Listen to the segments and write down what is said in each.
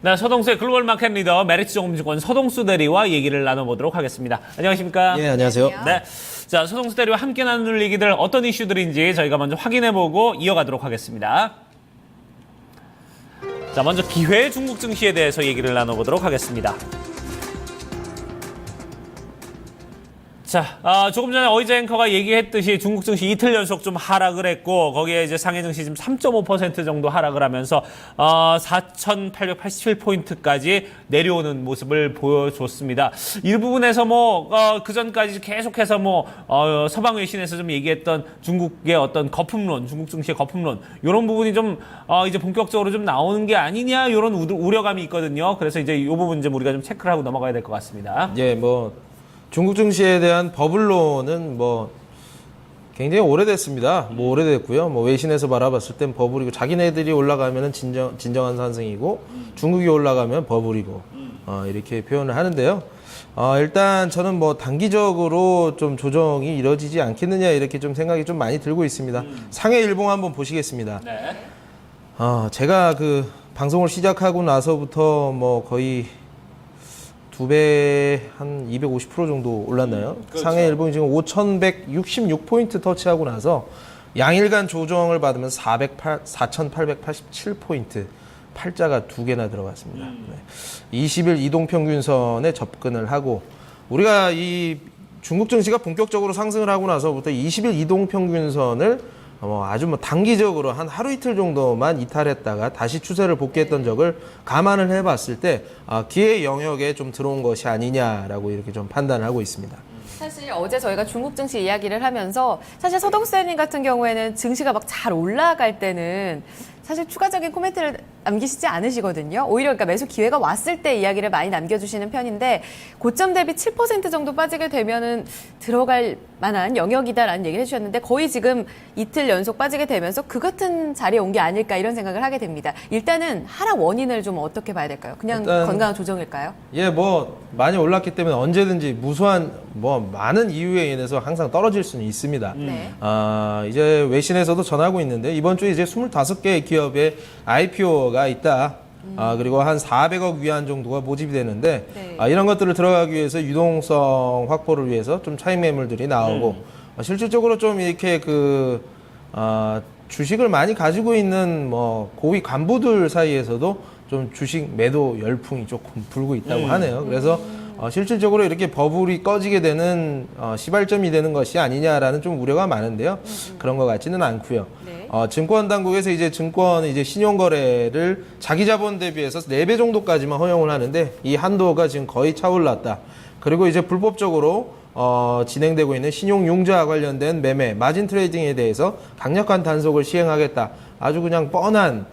네, 서동수의 글로벌 마켓 리더 메리츠 정보증권 서동수 대리와 얘기를 나눠보도록 하겠습니다. 안녕하십니까? 예, 안녕하세요. 네, 자 서동수 대리와 함께 나눌 얘기들 어떤 이슈들인지 저희가 먼저 확인해보고 이어가도록 하겠습니다. 자, 먼저 기회 중국 증시에 대해서 얘기를 나눠보도록 하겠습니다. 자, 조금 전에 어이자 앵커가 얘기했듯이 중국 증시 이틀 연속 좀 하락을 했고, 거기에 이제 상해 증시 지금 3.5% 정도 하락을 하면서, 4,887포인트까지 내려오는 모습을 보여줬습니다. 이 부분에서 그 전까지 계속해서 서방 외신에서 좀 얘기했던 중국의 어떤 거품론, 중국 증시의 거품론, 이런 부분이 좀, 이제 본격적으로 좀 나오는 게 아니냐, 이런 우려감이 있거든요. 그래서 이제 이 부분 좀 우리가 좀 체크를 하고 넘어가야 될 것 같습니다. 예, 중국 증시에 대한 버블론은 굉장히 오래됐습니다. 오래됐고요. 외신에서 바라봤을 땐 버블이고, 자기네들이 올라가면은 진정한 상승이고, 중국이 올라가면 버블이고, 이렇게 표현을 하는데요. 일단 저는 단기적으로 좀 조정이 이루어지지 않겠느냐, 이렇게 좀 생각이 좀 많이 들고 있습니다. 상해 일봉 한번 보시겠습니다. 네. 제가 방송을 시작하고 나서부터 거의 2배 한 250% 정도 올랐나요? 그렇죠. 상해 일봉이 지금 5,166포인트 터치하고 나서 양일간 조정을 받으면서 4,887포인트 팔자가 2개나 들어갔습니다. 네. 20일 이동평균선에 접근을 하고, 우리가 이 중국 증시가 본격적으로 상승을 하고 나서부터 20일 이동평균선을 아주 단기적으로 한 하루 이틀 정도만 이탈했다가 다시 추세를 복귀했던 적을 감안을 해봤을 때 기회 영역에 좀 들어온 것이 아니냐라고 이렇게 좀 판단을 하고 있습니다. 사실 어제 저희가 중국 증시 이야기를 하면서 사실 서동수님 같은 경우에는 증시가 막 잘 올라갈 때는 사실 추가적인 코멘트를 남기시지 않으시거든요. 오히려 그러니까 매수 기회가 왔을 때 이야기를 많이 남겨주시는 편인데, 고점 대비 7% 정도 빠지게 되면은 들어갈 만한 영역이다라는 얘기를 해주셨는데, 거의 지금 이틀 연속 빠지게 되면서 그 같은 자리에 온 게 아닐까 이런 생각을 하게 됩니다. 일단은 하락 원인을 좀 어떻게 봐야 될까요? 그냥 건강한 조정일까요? 예, 많이 올랐기 때문에 언제든지 무수한 많은 이유에 인해서 항상 떨어질 수는 있습니다. 네. 이제 외신에서도 전하고 있는데, 이번 주에 이제 25개의 기업의 IPO가 있다. 그리고 한 400억 위안 정도가 모집이 되는데, 네. 이런 것들을 들어가기 위해서 유동성 확보를 위해서 좀 차익 매물들이 나오고, 실질적으로 좀 이렇게 주식을 많이 가지고 있는 고위 간부들 사이에서도 좀 주식 매도 열풍이 조금 불고 있다고 하네요. 그래서 실질적으로 이렇게 버블이 꺼지게 되는 시발점이 되는 것이 아니냐라는 좀 우려가 많은데요. 그런 것 같지는 않고요. 네. 증권 당국에서 이제 신용 거래를 자기 자본 대비해서 4배 정도까지만 허용을 하는데, 이 한도가 지금 거의 차올랐다. 그리고 이제 불법적으로 진행되고 있는 신용융자 관련된 매매, 마진 트레이딩에 대해서 강력한 단속을 시행하겠다. 아주 그냥 뻔한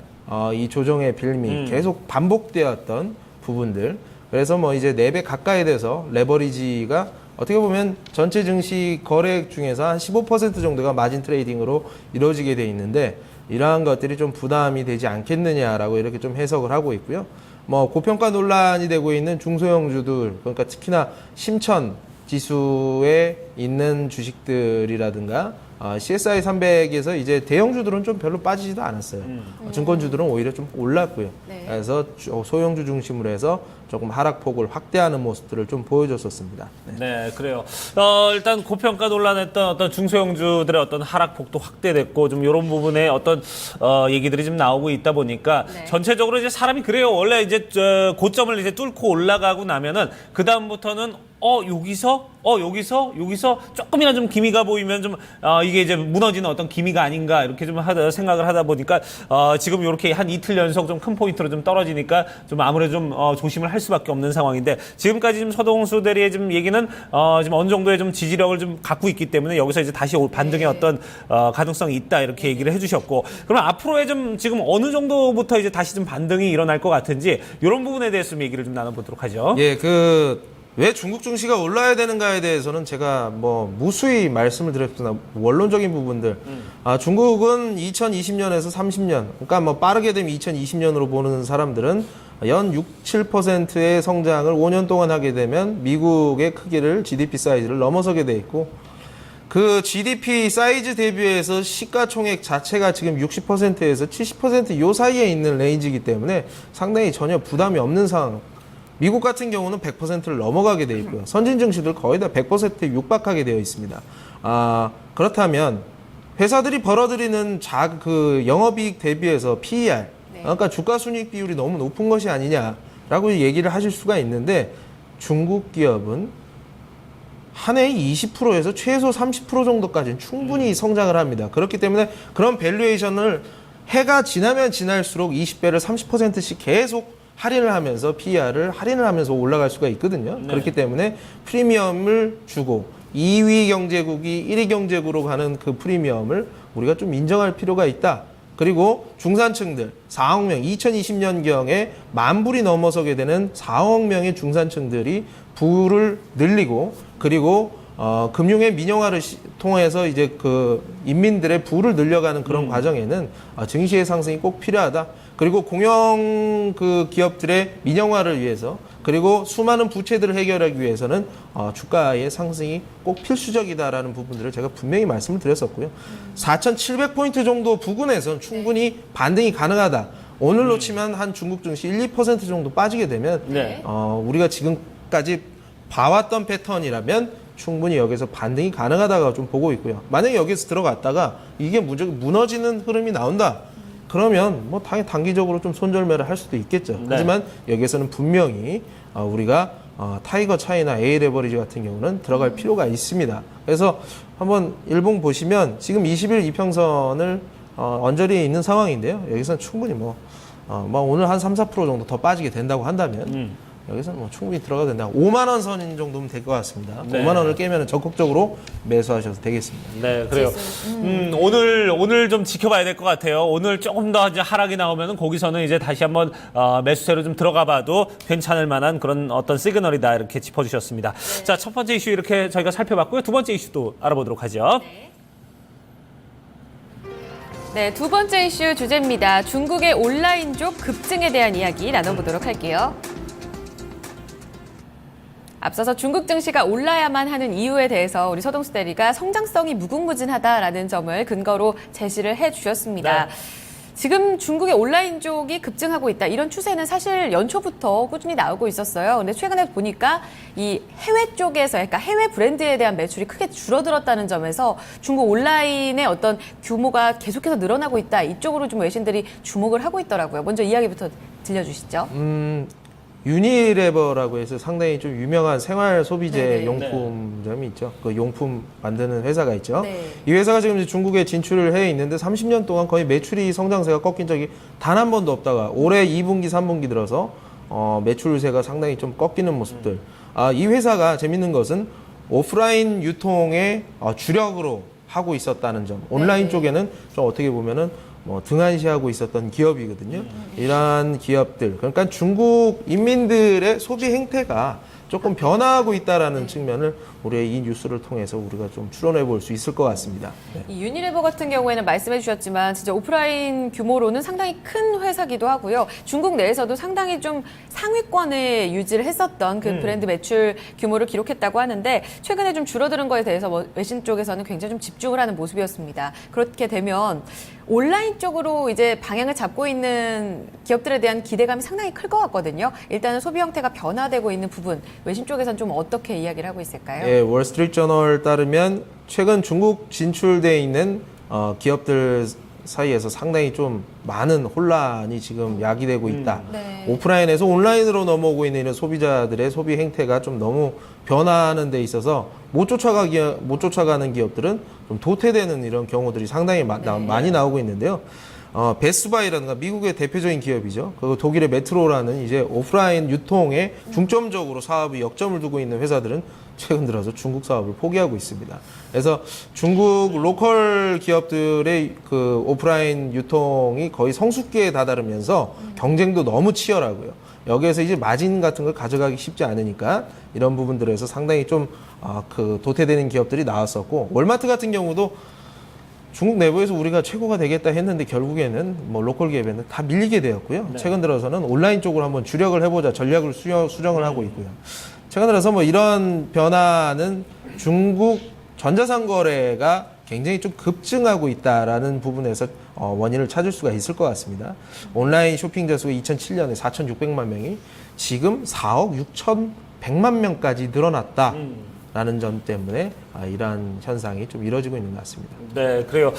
이 조정의 빌미, 계속 반복되었던 부분들. 그래서 이제 4배 가까이 돼서 레버리지가 어떻게 보면 전체 증시 거래액 중에서 한 15% 정도가 마진 트레이딩으로 이루어지게 돼 있는데, 이러한 것들이 좀 부담이 되지 않겠느냐라고 이렇게 좀 해석을 하고 있고요. 고평가 논란이 되고 있는 중소형주들, 그러니까 특히나 심천 지수에 있는 주식들이라든가 CSI 300에서 이제 대형주들은 좀 별로 빠지지도 않았어요. 증권주들은 오히려 좀 올랐고요. 네. 그래서 소형주 중심으로 해서 조금 하락폭을 확대하는 모습들을 좀 보여줬었습니다. 네, 그래요. 일단 고평가 논란했던 어떤 중소형주들의 어떤 하락폭도 확대됐고, 좀 이런 부분에 어떤 얘기들이 좀 나오고 있다 보니까, 네. 전체적으로 이제 사람이 그래요. 원래 이제 고점을 이제 뚫고 올라가고 나면은 그 다음부터는 여기서 조금이나 좀 기미가 보이면 좀 이게 이제 무너지는 어떤 기미가 아닌가 이렇게 좀 생각을 하다 보니까, 지금 이렇게 한 이틀 연속 좀 큰 포인트로 좀 떨어지니까 좀 아무래도 좀 조심을 할 수밖에 없는 상황인데, 지금까지 지금 서동수 대리의 지금 얘기는 지금 어느 정도의 좀 지지력을 좀 갖고 있기 때문에 여기서 이제 다시 반등의 어떤 가능성이 있다 이렇게 얘기를 해주셨고, 그럼 앞으로의 좀 지금 어느 정도부터 이제 다시 좀 반등이 일어날 것 같은지 이런 부분에 대해서 좀 얘기를 좀 나눠보도록 하죠. 예, 왜 중국 증시가 올라야 되는가에 대해서는 제가 무수히 말씀을 드렸으나, 원론적인 부분들. 중국은 2020년에서 30년, 그러니까 빠르게 되면 2020년으로 보는 사람들은 연 6, 7%의 성장을 5년 동안 하게 되면 미국의 크기를, GDP 사이즈를 넘어서게 돼 있고, 그 GDP 사이즈 대비해서 시가총액 자체가 지금 60%에서 70%요 사이에 있는 레인지이기 때문에 상당히 전혀 부담이 없는 상황. 미국 같은 경우는 100%를 넘어가게 되어 있고요. 선진 증시들 거의 다 100%에 육박하게 되어 있습니다. 그렇다면 회사들이 벌어들이는 그 영업이익 대비해서 PER, 그러니까 주가순이익 비율이 너무 높은 것이 아니냐라고 얘기를 하실 수가 있는데 중국 기업은 한 해에 20%에서 최소 30% 정도까지는 충분히 성장을 합니다. 그렇기 때문에 그런 밸류에이션을 해가 지나면 지날수록 20배를 30%씩 계속 할인을 하면서 PER을 할인을 하면서 올라갈 수가 있거든요. 네. 그렇기 때문에 프리미엄을 주고 2위 경제국이 1위 경제국으로 가는 그 프리미엄을 우리가 좀 인정할 필요가 있다. 그리고 중산층들 4억 명, 2020년경에 10,000불이 넘어서게 되는 4억 명의 중산층들이 부를 늘리고 그리고 금융의 민영화를 통해서 이제 그 인민들의 부를 늘려가는 그런 과정에는 증시의 상승이 꼭 필요하다. 그리고 공영 그 기업들의 민영화를 위해서 그리고 수많은 부채들을 해결하기 위해서는 주가의 상승이 꼭 필수적이다라는 부분들을 제가 분명히 말씀을 드렸었고요. 4,700포인트 정도 부근에서는 충분히 반등이 가능하다. 오늘로 치면 한 중국 증시 1, 2% 정도 빠지게 되면 네. 우리가 지금까지 봐왔던 패턴이라면 충분히 여기서 반등이 가능하다고 좀 보고 있고요. 만약에 여기서 들어갔다가 이게 무너지는 흐름이 나온다. 그러면 뭐 당연히 단기적으로 좀 손절매를 할 수도 있겠죠. 네. 하지만 여기에서는 분명히 우리가 타이거 차이나 A 레버리지 같은 경우는 들어갈 필요가 있습니다. 그래서 한번 일봉 보시면 지금 20일 이평선을 언저리에 있는 상황인데요. 여기서는 충분히 뭐 오늘 한 3, 4% 정도 더 빠지게 된다고 한다면 여기서는 뭐 충분히 들어가도 된다. 5만 원 선 정도면 될 것 같습니다. 네. 5만 원을 깨면 적극적으로 매수하셔도 되겠습니다. 네, 그래요. 오늘 좀 지켜봐야 될 것 같아요. 오늘 조금 더 이제 하락이 나오면은 거기서는 이제 다시 한번 매수세로 좀 들어가봐도 괜찮을 만한 그런 어떤 시그널이다 이렇게 짚어주셨습니다. 자, 첫 번째 이슈 이렇게 저희가 살펴봤고요. 두 번째 이슈도 알아보도록 하죠. 네, 두 번째 이슈 주제입니다. 중국의 온라인족 급증에 대한 이야기 나눠보도록 할게요. 앞서서 중국 증시가 올라야만 하는 이유에 대해서 우리 서동수 대리가 성장성이 무궁무진하다라는 점을 근거로 제시를 해주셨습니다. 네. 지금 중국의 온라인 쪽이 급증하고 있다. 이런 추세는 사실 연초부터 꾸준히 나오고 있었어요. 근데 최근에 보니까 이 해외 쪽에서, 그러니까 해외 브랜드에 대한 매출이 크게 줄어들었다는 점에서 중국 온라인의 어떤 규모가 계속해서 늘어나고 있다. 이쪽으로 좀 외신들이 주목을 하고 있더라고요. 먼저 이야기부터 들려주시죠. 유니레버라고 해서 상당히 좀 유명한 생활 소비재 네네. 용품점이 있죠. 그 용품 만드는 회사가 있죠. 네. 이 회사가 지금 이제 중국에 진출을 해 있는데 30년 동안 거의 매출이 성장세가 꺾인 적이 단 한 번도 없다가 올해 2분기, 3분기 들어서 매출세가 상당히 좀 꺾이는 모습들. 이 회사가 재밌는 것은 오프라인 유통의 주력으로 하고 있었다는 점. 온라인 네. 쪽에는 좀 어떻게 보면은 등한시하고 있었던 기업이거든요. 이러한 기업들, 그러니까 중국 인민들의 소비 행태가 조금 변화하고 있다라는 측면을 우리의 이 뉴스를 통해서 우리가 좀 추론해 볼 수 있을 것 같습니다. 네. 이 유니레버 같은 경우에는 말씀해 주셨지만 진짜 오프라인 규모로는 상당히 큰 회사기도 하고요. 중국 내에서도 상당히 좀 상위권에 유지를 했었던 그 브랜드 매출 규모를 기록했다고 하는데 최근에 좀 줄어드는 거에 대해서 외신 쪽에서는 굉장히 좀 집중을 하는 모습이었습니다. 그렇게 되면 온라인 쪽으로 이제 방향을 잡고 있는 기업들에 대한 기대감이 상당히 클 것 같거든요. 일단은 소비 형태가 변화되고 있는 부분, 외신 쪽에서는 좀 어떻게 이야기를 하고 있을까요? 예, 월스트리트저널 따르면 최근 중국 진출돼 있는 기업들 사이에서 상당히 좀 많은 혼란이 지금 야기되고 있다. 네. 오프라인에서 온라인으로 넘어오고 있는 이런 소비자들의 소비 행태가 좀 너무 변화하는 데 있어서 못 쫓아가는 기업들은 좀 도태되는 이런 경우들이 상당히 많이 나오고 있는데요. 베스트바이라든가 미국의 대표적인 기업이죠. 그리고 독일의 메트로라는 이제 오프라인 유통에 중점적으로 사업이 역점을 두고 있는 회사들은 최근 들어서 중국 사업을 포기하고 있습니다. 그래서 중국 로컬 기업들의 그 오프라인 유통이 거의 성숙기에 다다르면서 경쟁도 너무 치열하고요. 여기에서 이제 마진 같은 걸 가져가기 쉽지 않으니까 이런 부분들에서 상당히 좀 도태되는 기업들이 나왔었고, 월마트 같은 경우도 중국 내부에서 우리가 최고가 되겠다 했는데 결국에는 뭐 로컬 기업에는 다 밀리게 되었고요. 네. 최근 들어서는 온라인 쪽으로 한번 주력을 해보자 전략을 수정을 하고 있고요. 최근 들어서 뭐 이런 변화는 중국 전자상 거래가 굉장히 좀 급증하고 있다라는 부분에서 원인을 찾을 수가 있을 것 같습니다. 온라인 쇼핑자 수가 2007년에 4,600만 명이 지금 4억 6,100만 명까지 늘어났다라는 점 때문에 이러한 현상이 좀 이뤄지고 있는 것 같습니다. 네, 그래요.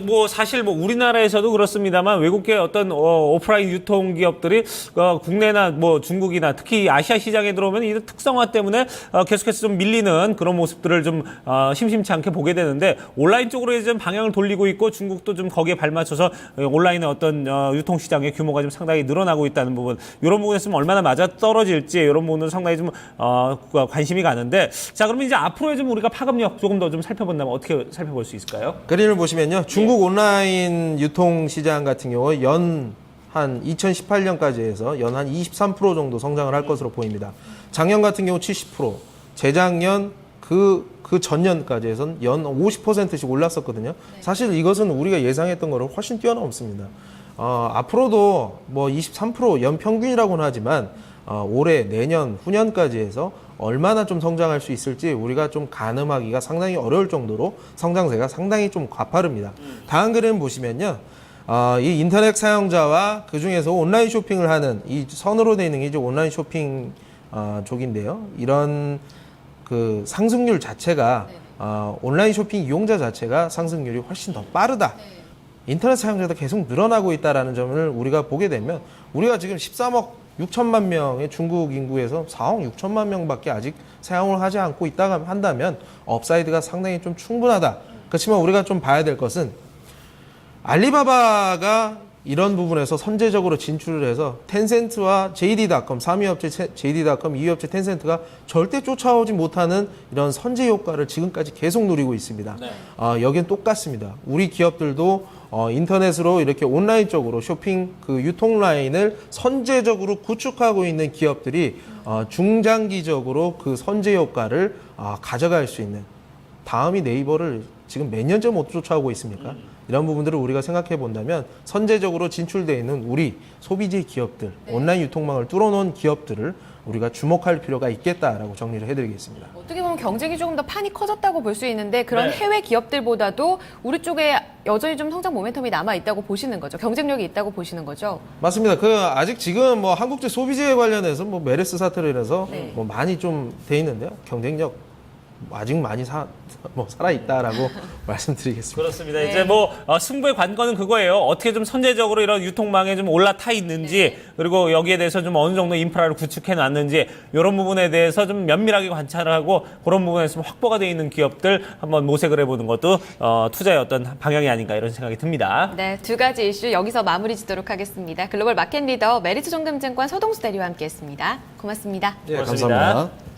뭐 사실 뭐 우리나라에서도 그렇습니다만 외국계 어떤 오프라인 유통 기업들이 국내나 뭐 중국이나 특히 아시아 시장에 들어오면 이 특성화 때문에 계속해서 좀 밀리는 그런 모습들을 좀 심심치 않게 보게 되는데 온라인 쪽으로 이제 좀 방향을 돌리고 있고 중국도 좀 거기에 발맞춰서 온라인의 어떤 유통 시장의 규모가 좀 상당히 늘어나고 있다는 부분, 이런 부분에서 좀 얼마나 맞아 떨어질지 이런 부분은 상당히 좀 관심이 가는데, 자 그러면 이제 앞으로의 좀 우리가 파급력 조금 더 좀 살펴본다면 어떻게 살펴볼 수 있을까요? 그림을 보시면요. 중국 온라인 유통 시장 같은 경우 한 2018년까지 해서 연 한 23% 정도 성장을 할 것으로 보입니다. 작년 같은 경우 70%, 재작년 그 전년까지 해서는 연 50%씩 올랐었거든요. 사실 이것은 우리가 예상했던 거를 훨씬 뛰어넘습니다. 앞으로도 뭐 23% 연평균이라고는 하지만 올해, 내년, 후년까지 해서 얼마나 좀 성장할 수 있을지 우리가 좀 가늠하기가 상당히 어려울 정도로 성장세가 상당히 좀 가파릅니다. 다음 그림 보시면요. 이 인터넷 사용자와 그 중에서 온라인 쇼핑을 하는 이 선으로 되어 있는 게 이제 온라인 쇼핑 쪽인데요. 이런 그 상승률 자체가 온라인 쇼핑 이용자 자체가 상승률이 훨씬 더 빠르다. 인터넷 사용자가 계속 늘어나고 있다는 점을 우리가 보게 되면 우리가 지금 13억 6천만 명의 중국 인구에서 4억 6천만 명밖에 아직 사용을 하지 않고 있다고 한다면 업사이드가 상당히 좀 충분하다. 그렇지만 우리가 좀 봐야 될 것은 알리바바가 이런 부분에서 선제적으로 진출을 해서 텐센트와 JD.com, 3위 업체 JD.com, 2위 업체 텐센트가 절대 쫓아오지 못하는 이런 선제 효과를 지금까지 계속 누리고 있습니다. 여기는 똑같습니다. 우리 기업들도 인터넷으로 이렇게 온라인 쪽으로 쇼핑 그 유통 라인을 선제적으로 구축하고 있는 기업들이 중장기적으로 그 선제 효과를 가져갈 수 있는, 다음이 네이버를 지금 몇 년째 못 쫓아오고 있습니까? 이런 부분들을 우리가 생각해 본다면 선제적으로 진출되어 있는 우리 소비재 기업들, 온라인 유통망을 뚫어놓은 기업들을 우리가 주목할 필요가 있겠다라고 정리를 해드리겠습니다. 어떻게 보면 경쟁이 조금 더 판이 커졌다고 볼 수 있는데 그런 네. 해외 기업들보다도 우리 쪽에 여전히 좀 성장 모멘텀이 남아 있다고 보시는 거죠. 경쟁력이 있다고 보시는 거죠. 맞습니다. 아직 지금 뭐 한국제 소비재에 관련해서 뭐 메르스 사태로 인해서 뭐 많이 좀 돼 있는데요. 경쟁력 아직 많이 살아 있다라고 말씀드리겠습니다. 그렇습니다. 이제 뭐 승부의 관건은 그거예요. 어떻게 좀 선제적으로 이런 유통망에 좀 올라타 있는지, 그리고 여기에 대해서 좀 어느 정도 인프라를 구축해 놨는지, 이런 부분에 대해서 좀 면밀하게 관찰을 하고 그런 부분에서 좀 확보가 되어 있는 기업들 한번 모색을 해보는 것도 투자의 어떤 방향이 아닌가 이런 생각이 듭니다. 네, 두 가지 이슈 여기서 마무리 짓도록 하겠습니다. 글로벌 마켓 리더 메리츠 종금증권 서동수 대리와 함께했습니다. 고맙습니다. 네, 고맙습니다. 감사합니다.